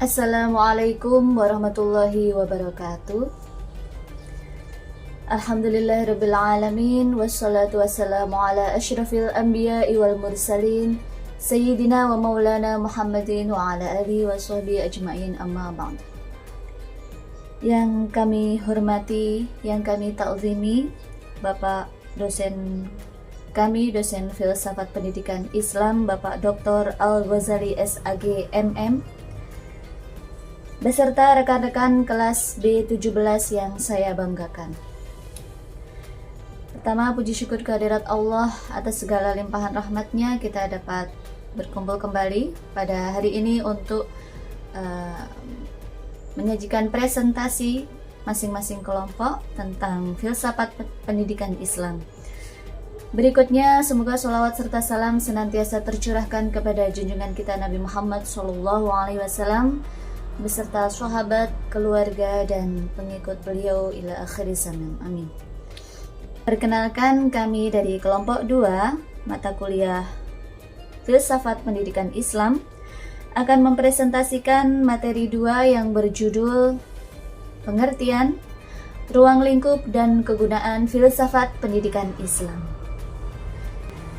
Assalamualaikum warahmatullahi wabarakatuh. Alhamdulillahirabbil alamin wassalatu wassalamu ala asyrafil anbiya'i wal mursalin sayyidina wa maulana Muhammadin wa ala alihi wa sahbihi ajmain, amma ba'd. Yang kami hormati, yang kami ta'zimi, Bapak dosen kami, dosen Filsafat Pendidikan Islam, Bapak Dr. Al-Ghazali SAG MM, beserta rekan-rekan kelas B17 yang saya banggakan. Pertama, puji syukur kehadirat Allah atas segala limpahan rahmatnya kita dapat berkumpul kembali pada hari ini untuk menyajikan presentasi masing-masing kelompok tentang filsafat pendidikan Islam. Berikutnya, semoga sholawat serta salam senantiasa tercurahkan kepada junjungan kita Nabi Muhammad SAW beserta sahabat, keluarga, dan pengikut beliau ila akhir zaman. Amin. Perkenalkan, kami dari kelompok 2 mata kuliah Filsafat Pendidikan Islam akan mempresentasikan materi 2 yang berjudul Pengertian, Ruang Lingkup, dan Kegunaan Filsafat Pendidikan Islam.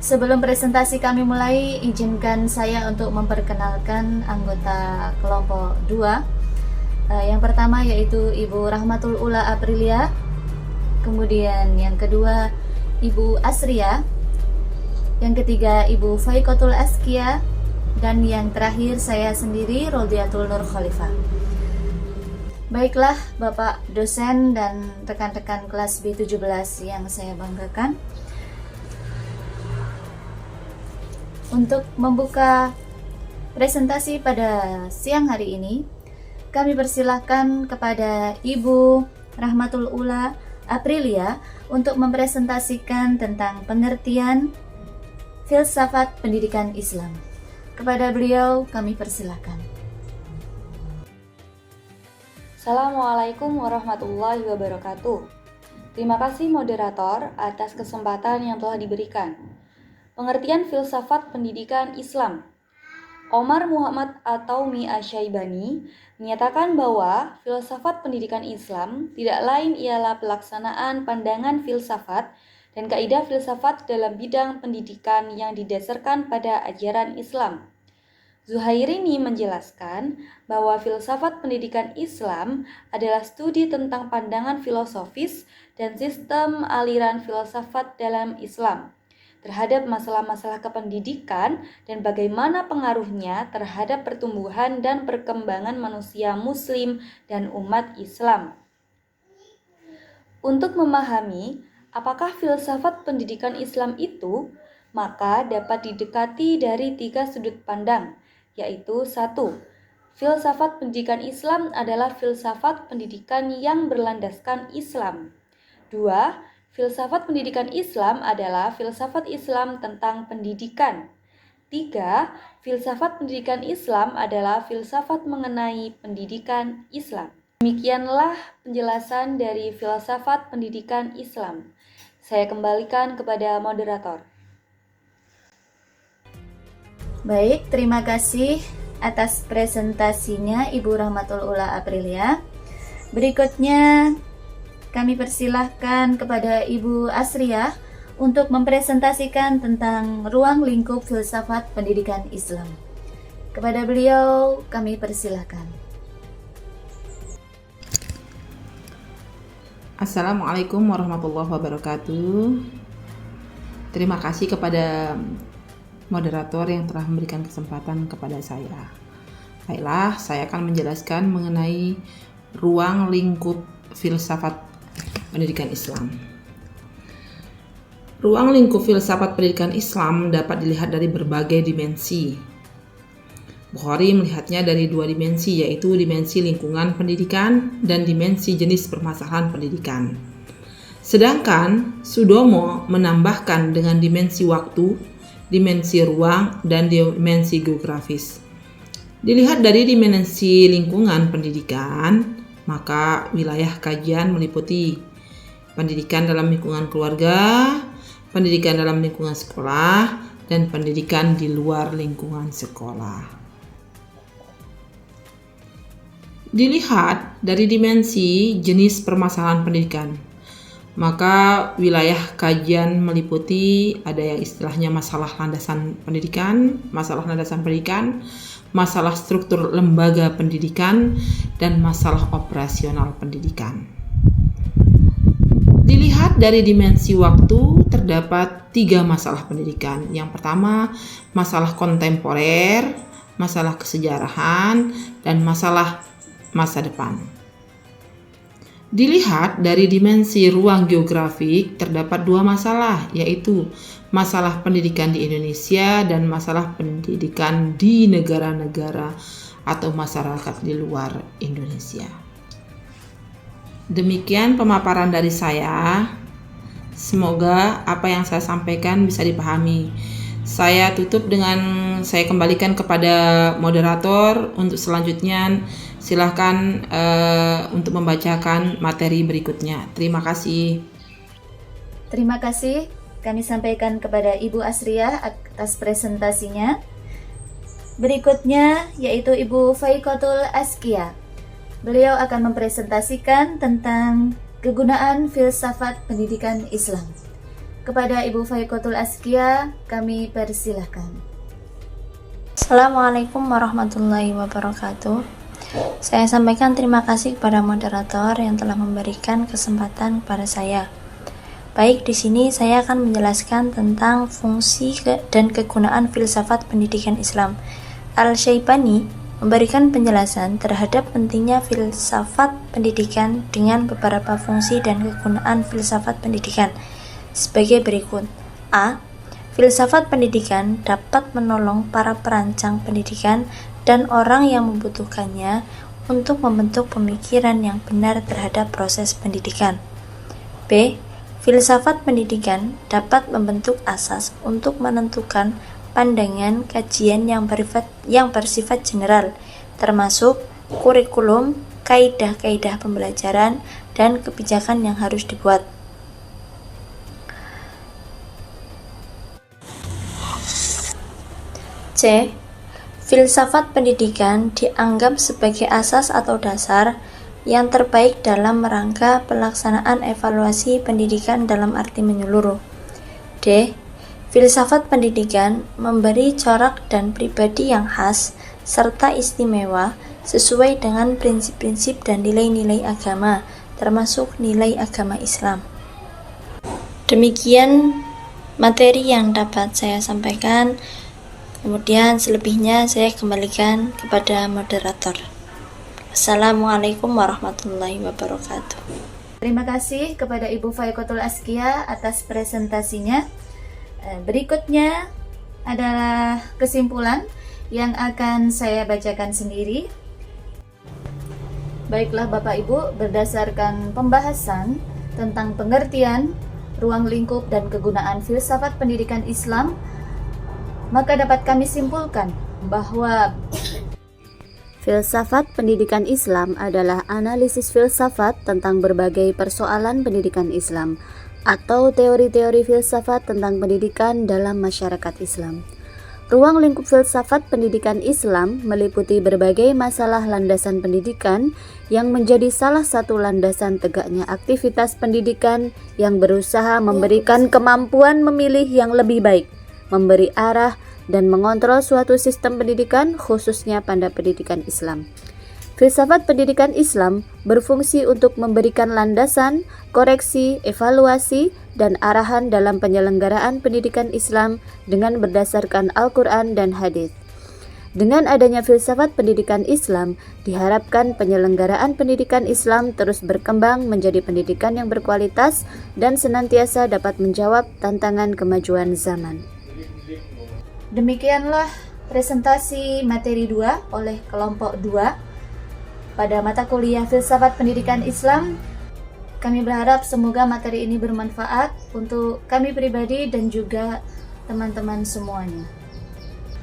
Sebelum presentasi kami mulai, izinkan saya untuk memperkenalkan anggota kelompok 2. Yang pertama yaitu Ibu Rahmatul Ula Aprilia, kemudian yang kedua Ibu Asria, yang ketiga Ibu Faikotul Askia, dan yang terakhir saya sendiri, Rodiatul Nur Khalifah. Baiklah Bapak dosen dan rekan-rekan kelas B17 yang saya banggakan, untuk membuka presentasi pada siang hari ini, kami persilahkan kepada Ibu Rahmatul Ula Aprilia untuk mempresentasikan tentang pengertian filsafat pendidikan Islam. Kepada beliau kami persilahkan. Assalamualaikum warahmatullahi wabarakatuh. Terima kasih moderator atas kesempatan yang telah diberikan. Pengertian filsafat pendidikan Islam. Omar Muhammad At-Taumi Asy-Syaibani menyatakan bahwa filsafat pendidikan Islam tidak lain ialah pelaksanaan pandangan filsafat dan kaidah filsafat dalam bidang pendidikan yang didasarkan pada ajaran Islam. Zuhairini menjelaskan bahwa filsafat pendidikan Islam adalah studi tentang pandangan filosofis dan sistem aliran filsafat dalam Islam terhadap masalah-masalah kependidikan dan bagaimana pengaruhnya terhadap pertumbuhan dan perkembangan manusia muslim dan umat Islam. Untuk memahami apakah filsafat pendidikan Islam itu, maka dapat didekati dari 3 sudut pandang, yaitu 1. Filsafat pendidikan Islam adalah filsafat pendidikan yang berlandaskan Islam. 2. Filsafat pendidikan Islam adalah filsafat Islam tentang pendidikan. 3. Filsafat pendidikan Islam adalah filsafat mengenai pendidikan Islam. Demikianlah penjelasan dari filsafat pendidikan Islam. Saya kembalikan kepada moderator. Baik, terima kasih atas presentasinya Ibu Rahmatul Ula Aprilia. Berikutnya kami persilahkan kepada Ibu Asria untuk mempresentasikan tentang ruang lingkup filsafat pendidikan Islam. Kepada beliau kami persilahkan. Assalamualaikum warahmatullahi wabarakatuh. Terima kasih kepada moderator yang telah memberikan kesempatan kepada saya. Baiklah, saya akan menjelaskan mengenai ruang lingkup filsafat pendidikan Islam. Ruang lingkup filsafat pendidikan Islam dapat dilihat dari berbagai dimensi. Bukhari melihatnya dari 2 dimensi, yaitu dimensi lingkungan pendidikan dan dimensi jenis permasalahan pendidikan. Sedangkan Sudomo menambahkan dengan dimensi waktu, dimensi ruang, dan dimensi geografis. Dilihat dari dimensi lingkungan pendidikan, maka wilayah kajian meliputi pendidikan dalam lingkungan keluarga, pendidikan dalam lingkungan sekolah, dan pendidikan di luar lingkungan sekolah. Dilihat dari dimensi jenis permasalahan pendidikan, maka wilayah kajian meliputi ada yang istilahnya masalah landasan pendidikan, masalah struktur lembaga pendidikan, dan masalah operasional pendidikan. Dilihat dari dimensi waktu, terdapat 3 masalah pendidikan. Yang pertama, masalah kontemporer, masalah kesejarahan, dan masalah masa depan. Dilihat dari dimensi ruang geografik, terdapat 2 masalah, yaitu masalah pendidikan di Indonesia dan masalah pendidikan di negara-negara atau masyarakat di luar Indonesia. Demikian pemaparan dari saya. Semoga apa yang saya sampaikan bisa dipahami. Saya kembalikan kepada moderator untuk selanjutnya. Silahkan untuk membacakan materi berikutnya. Terima kasih. Terima kasih kami sampaikan kepada Ibu Asriah atas presentasinya. Berikutnya yaitu Ibu Faikotul Askia. Beliau akan mempresentasikan tentang kegunaan filsafat pendidikan Islam. Kepada Ibu Faikotul Askia, kami persilahkan. Assalamualaikum warahmatullahi wabarakatuh. Saya sampaikan terima kasih kepada moderator yang telah memberikan kesempatan kepada saya. Baik, di sini saya akan menjelaskan tentang fungsi dan kegunaan filsafat pendidikan Islam. Al-Syaibani memberikan penjelasan terhadap pentingnya filsafat pendidikan dengan beberapa fungsi dan kegunaan filsafat pendidikan sebagai berikut. A. Filsafat pendidikan dapat menolong para perancang pendidikan dan orang yang membutuhkannya untuk membentuk pemikiran yang benar terhadap proses pendidikan. B. Filsafat pendidikan dapat membentuk asas untuk menentukan pandangan kajian yang bersifat general, termasuk kurikulum, kaidah-kaidah pembelajaran, dan kebijakan yang harus dibuat. C. Filsafat pendidikan dianggap sebagai asas atau dasar yang terbaik dalam rangka pelaksanaan evaluasi pendidikan dalam arti menyeluruh. D. Filsafat pendidikan memberi corak dan pribadi yang khas serta istimewa sesuai dengan prinsip-prinsip dan nilai-nilai agama, termasuk nilai agama Islam. Demikian materi yang dapat saya sampaikan. Kemudian selebihnya saya kembalikan kepada moderator. Assalamualaikum warahmatullahi wabarakatuh. Terima kasih kepada Ibu Faikotul Askia atas presentasinya. Berikutnya adalah kesimpulan yang akan saya bacakan sendiri. Baiklah Bapak Ibu, berdasarkan pembahasan tentang pengertian, ruang lingkup, dan kegunaan filsafat pendidikan Islam, maka dapat kami simpulkan bahwa filsafat pendidikan Islam adalah analisis filsafat tentang berbagai persoalan pendidikan Islam atau teori-teori filsafat tentang pendidikan dalam masyarakat Islam. Ruang lingkup filsafat pendidikan Islam meliputi berbagai masalah landasan pendidikan yang menjadi salah satu landasan tegaknya aktivitas pendidikan yang berusaha memberikan kemampuan memilih yang lebih baik, memberi arah, dan mengontrol suatu sistem pendidikan, khususnya pada pendidikan Islam. Filsafat pendidikan Islam berfungsi untuk memberikan landasan, koreksi, evaluasi, dan arahan dalam penyelenggaraan pendidikan Islam dengan berdasarkan Al-Quran dan Hadis. Dengan adanya filsafat pendidikan Islam, diharapkan penyelenggaraan pendidikan Islam terus berkembang menjadi pendidikan yang berkualitas dan senantiasa dapat menjawab tantangan kemajuan zaman. Demikianlah presentasi materi 2 oleh kelompok 2 pada mata kuliah Filsafat Pendidikan Islam. Kami berharap semoga materi ini bermanfaat untuk kami pribadi dan juga teman-teman semuanya.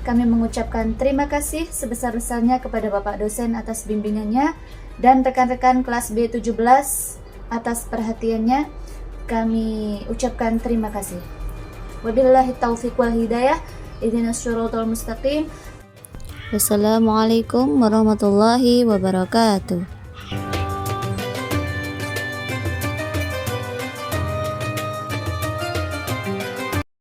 Kami mengucapkan terima kasih sebesar-besarnya kepada Bapak dosen atas bimbingannya dan rekan-rekan kelas B17 atas perhatiannya. Kami ucapkan terima kasih. Wabillahi taufiq wal hidayah. Ihdinas syiratal mustaqim. Wassalamualaikum warahmatullahi wabarakatuh.